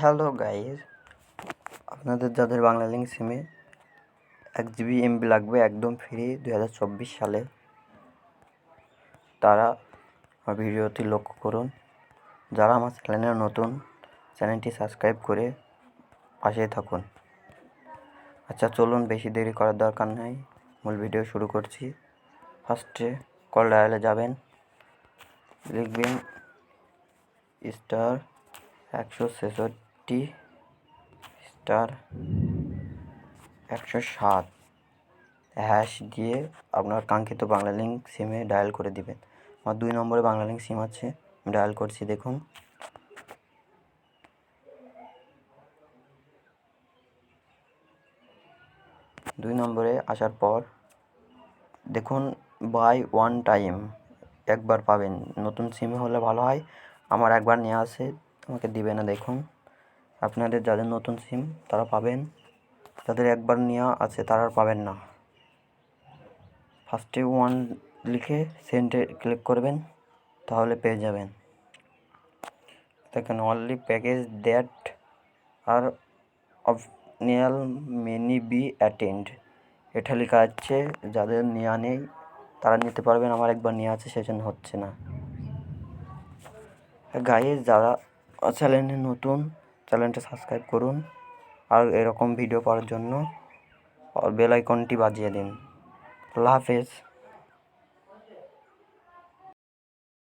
Hello guys, আপনাদের যাদের Bangla link সিমে 1 GB MB লাগবে একদম ফ্রি 2024 সালে, তারা আমার ভিডিওটি লক্ষ্য করুন। যারা আমার চ্যানেলে নতুন, চ্যানেলটি সাবস্ক্রাইব করে পাশে থাকুন। আচ্ছা চলুন, বেশি দেরি করার দরকার নেই, মূল ভিডিও শুরু করছি। ফার্স্টে কল ডায়ালে যাবেন, লিখবেন *166 *107 হ্যাশ দিয়ে আপনার কাঙ্ক্ষিত বাংলা লিঙ্ক সিমে ডায়াল করে দিবেন। আমার 2 নম্বরে বাংলা লিঙ্ক সিম আছে, আমি ডায়াল করছি, দেখুন। দুই নম্বরে আসার পর দেখুন বাই ওয়ান টাইম একবার পাবেন। নতুন সিম হলে ভালো হয়, আমার একবার নেওয়া আছে, আমাকে দিবে না। দেখুন, আপনাদের যাদের নতুন সিম তারা পাবেন, যাদের একবার নেওয়া আছে তারা পাবেন না। ফার্স্টে 1 লিখে সেন্ডে ক্লিক করবেন, তাহলে পেয়ে যাবেন। দেখেন only package that are optional many be attend, এটা লেখা আছে। যাদের নেওয়া নেই তারা নিতে পারবেন, আমার একবার নেওয়া আছে সেজন্য হচ্ছে না। গাইস, যারা চ্যানেলে নতুন, চ্যানেলটা সাবস্ক্রাইব করুন আর এরকম ভিডিও পাওয়ার জন্য বেল আইকনটি বাজিয়ে দিন। আল্লাহ হাফেজ।